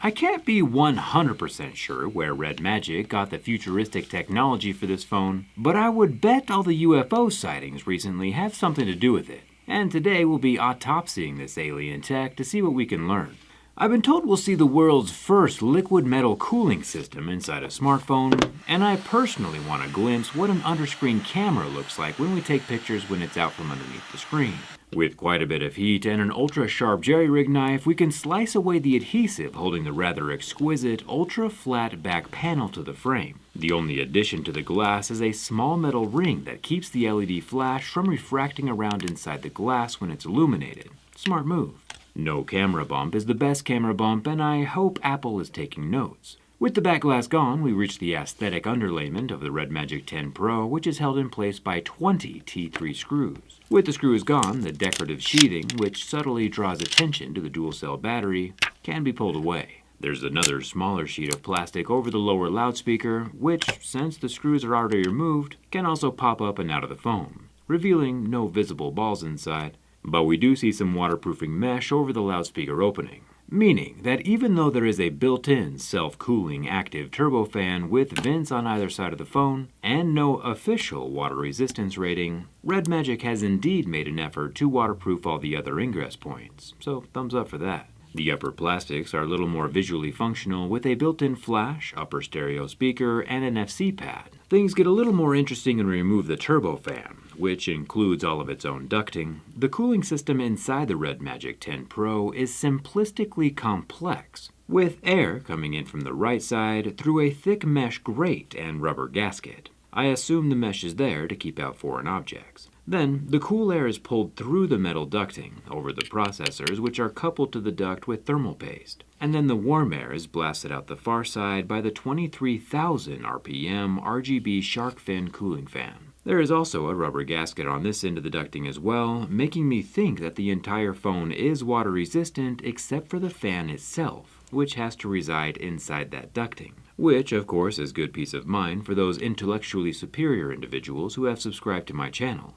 I can't be 100% sure where Red Magic got the futuristic technology for this phone, but I would bet all the UFO sightings recently have something to do with it. And today we'll be autopsying this alien tech to see what we can learn. I've been told we'll see the world's first liquid metal cooling system inside a smartphone, and I personally want to glimpse what an underscreen camera looks like when we take pictures when it's out from underneath the screen. With quite a bit of heat and an ultra-sharp jerry-rig knife, we can slice away the adhesive holding the rather exquisite ultra-flat back panel to the frame. The only addition to the glass is a small metal ring that keeps the LED flash from refracting around inside the glass when it's illuminated. Smart move. No camera bump is the best camera bump, and I hope Apple is taking notes. With the back glass gone, we reach the aesthetic underlayment of the Red Magic 10 Pro, which is held in place by 20 T3 screws. With the screws gone, the decorative sheathing, which subtly draws attention to the dual-cell battery, can be pulled away. There's another smaller sheet of plastic over the lower loudspeaker, which, since the screws are already removed, can also pop up and out of the phone, revealing no visible balls inside. But we do see some waterproofing mesh over the loudspeaker opening, meaning that even though there is a built-in self-cooling active turbofan with vents on either side of the phone and no official water resistance rating, Red Magic has indeed made an effort to waterproof all the other ingress points, so thumbs up for that. The upper plastics are a little more visually functional with a built-in flash, upper stereo speaker, and an FC pad. Things get a little more interesting when we remove the turbofan, which includes all of its own ducting. The cooling system inside the Red Magic 10 Pro is simplistically complex, with air coming in from the right side through a thick mesh grate and rubber gasket. I assume the mesh is there to keep out foreign objects. Then, the cool air is pulled through the metal ducting over the processors, which are coupled to the duct with thermal paste. And then the warm air is blasted out the far side by the 23,000 RPM RGB shark fin cooling fan. There is also a rubber gasket on this end of the ducting as well, making me think that the entire phone is water resistant except for the fan itself, which has to reside inside that ducting. Which, of course, is good peace of mind for those intellectually superior individuals who have subscribed to my channel.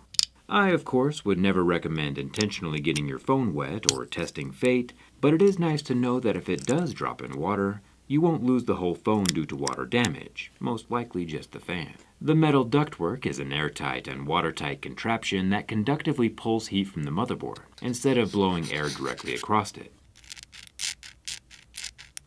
I, of course, would never recommend intentionally getting your phone wet or testing fate, but it is nice to know that if it does drop in water, you won't lose the whole phone due to water damage, most likely just the fan. The metal ductwork is an airtight and watertight contraption that conductively pulls heat from the motherboard, instead of blowing air directly across it.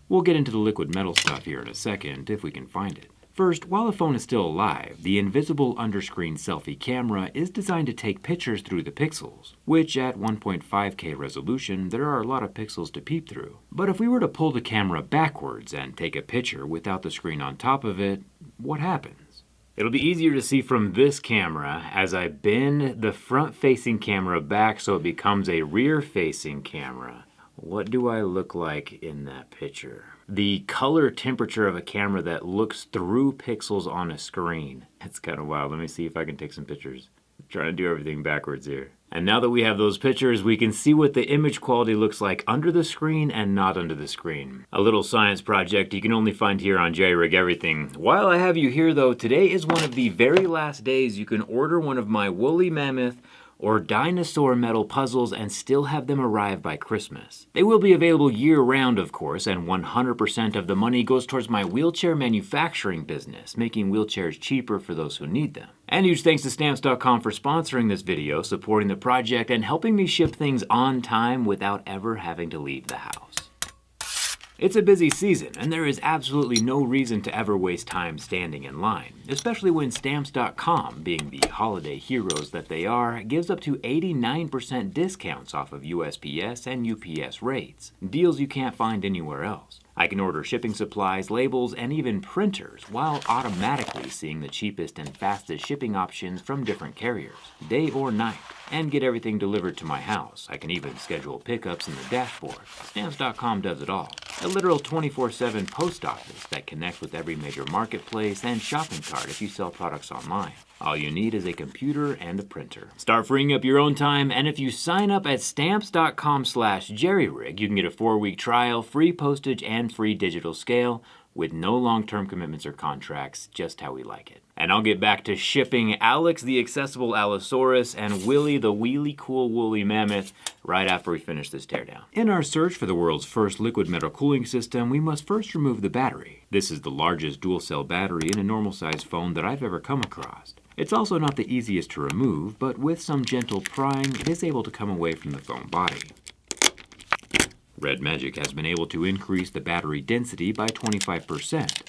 We'll get into the liquid metal stuff here in a second, if we can find it. First, while the phone is still alive, the invisible underscreen selfie camera is designed to take pictures through the pixels, which at 1.5K resolution, there are a lot of pixels to peep through. But if we were to pull the camera backwards and take a picture without the screen on top of it, what happens? It'll be easier to see from this camera as I bend the front-facing camera back so it becomes a rear-facing camera. What do I look like in that picture? The color temperature of a camera that looks through pixels on a screen. It's kind of wild. Let me see if I can take some pictures. I'm trying to do everything backwards here. And now that we have those pictures, we can see what the image quality looks like under the screen and not under the screen. A little science project you can only find here on JerryRigEverything. While I have you here though, today is one of the very last days you can order one of my woolly mammoth or dinosaur metal puzzles and still have them arrive by Christmas. They will be available year-round, of course, and 100% of the money goes towards my wheelchair manufacturing business, making wheelchairs cheaper for those who need them. And huge thanks to Stamps.com for sponsoring this video, supporting the project, and helping me ship things on time without ever having to leave the house. It's a busy season, and there is absolutely no reason to ever waste time standing in line, especially when Stamps.com, being the holiday heroes that they are, gives up to 89% discounts off of USPS and UPS rates, deals you can't find anywhere else. I can order shipping supplies, labels, and even printers while automatically seeing the cheapest and fastest shipping options from different carriers, day or night, and get everything delivered to my house. I can even schedule pickups in the dashboard. Stamps.com does it all. A literal 24/7 post office that connects with every major marketplace and shopping cart if you sell products online. All you need is a computer and a printer. Start freeing up your own time, and if you sign up at Stamps.com/JerryRig, you can get a 4-week trial, free postage, and free digital scale with no long-term commitments or contracts, just how we like it. And I'll get back to shipping Alex the accessible Allosaurus and Willie the wheelie cool woolly mammoth right after we finish this teardown. In our search for the world's first liquid metal cooling system, we must first remove the battery. This is the largest dual-cell battery in a normal-sized phone that I've ever come across. It's also not the easiest to remove, but with some gentle prying, it is able to come away from the phone body. Red Magic has been able to increase the battery density by 25%.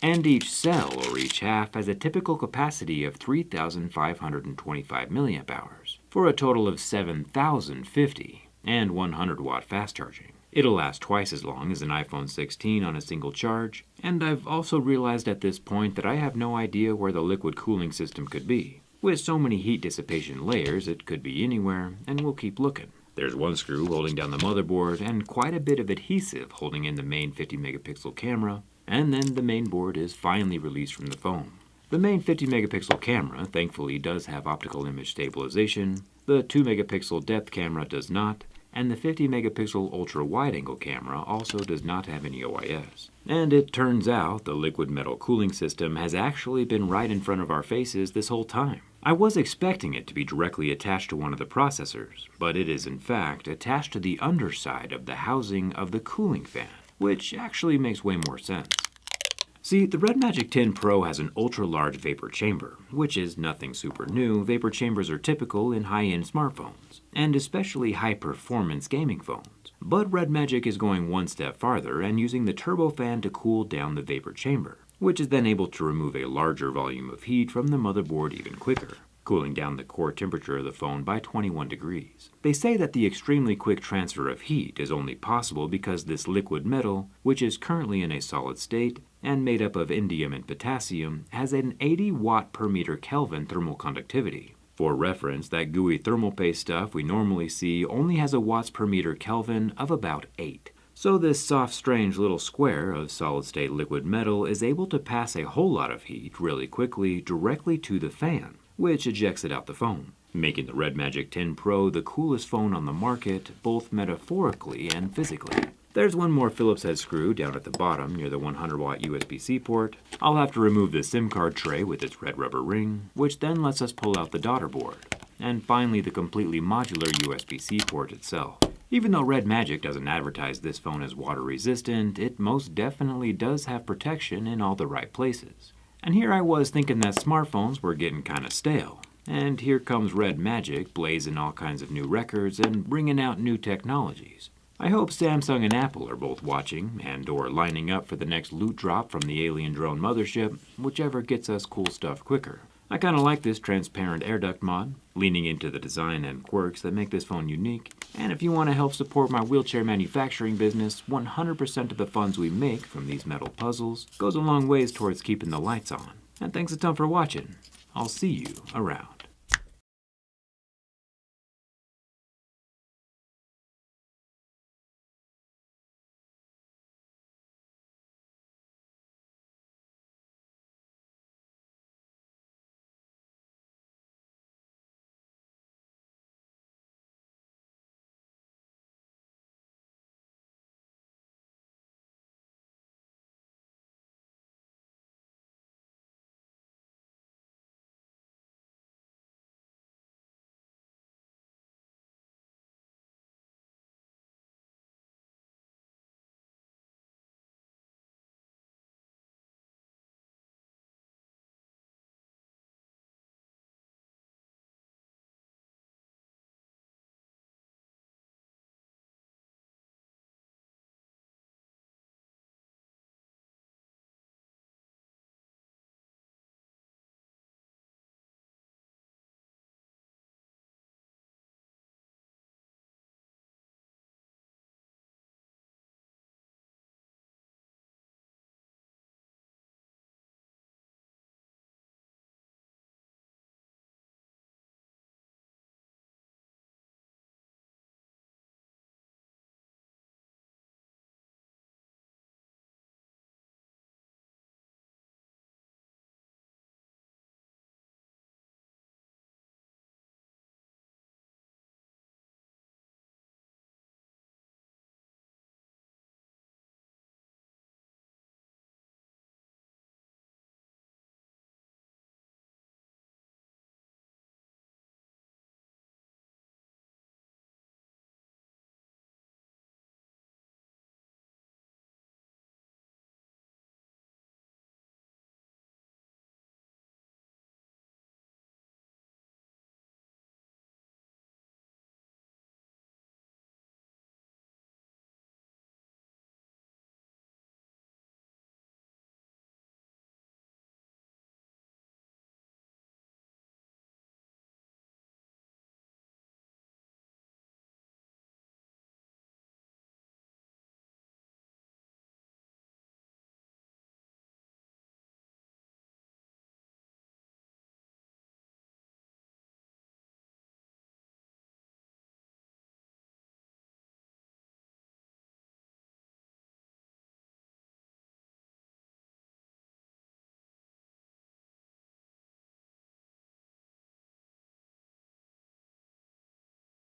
And each cell, or each half, has a typical capacity of 3,525 milliamp hours, for a total of 7,050 and 100-watt fast charging. It'll last twice as long as an iPhone 16 on a single charge, and I've also realized at this point that I have no idea where the liquid cooling system could be. With so many heat dissipation layers, it could be anywhere, and we'll keep looking. There's one screw holding down the motherboard, and quite a bit of adhesive holding in the main 50-megapixel camera, and then the main board is finally released from the phone. The main 50-megapixel camera thankfully does have optical image stabilization, the 2-megapixel depth camera does not, and the 50-megapixel ultra-wide-angle camera also does not have any OIS. And it turns out the liquid metal cooling system has actually been right in front of our faces this whole time. I was expecting it to be directly attached to one of the processors, but it is in fact attached to the underside of the housing of the cooling fan, which actually makes way more sense. See, the Red Magic 10 Pro has an ultra-large vapor chamber, which is nothing super new. Vapor chambers are typical in high-end smartphones, and especially high-performance gaming phones. But Red Magic is going one step farther and using the turbofan to cool down the vapor chamber, which is then able to remove a larger volume of heat from the motherboard even quicker, cooling down the core temperature of the phone by 21 degrees. They say that the extremely quick transfer of heat is only possible because this liquid metal, which is currently in a solid state and made up of indium and potassium, has an 80 watt per meter Kelvin thermal conductivity. For reference, that gooey thermal paste stuff we normally see only has a watts per meter Kelvin of about 8. So this soft, strange little square of solid-state liquid metal is able to pass a whole lot of heat really quickly directly to the fan, which ejects it out the phone, making the Red Magic 10 Pro the coolest phone on the market, both metaphorically and physically. There's one more Phillips head screw down at the bottom near the 100-watt USB-C port. I'll have to remove the SIM card tray with its red rubber ring, which then lets us pull out the daughter board. And finally the completely modular USB-C port itself. Even though Red Magic doesn't advertise this phone as water resistant, it most definitely does have protection in all the right places. And here I was thinking that smartphones were getting kinda stale. And here comes Red Magic blazing all kinds of new records and bringing out new technologies. I hope Samsung and Apple are both watching and/or lining up for the next loot drop from the alien drone mothership, whichever gets us cool stuff quicker. I kinda like this transparent air duct mod, leaning into the design and quirks that make this phone unique. And if you want to help support my wheelchair manufacturing business, 100% of the funds we make from these metal puzzles goes a long ways towards keeping the lights on. And thanks a ton for watching. I'll see you around.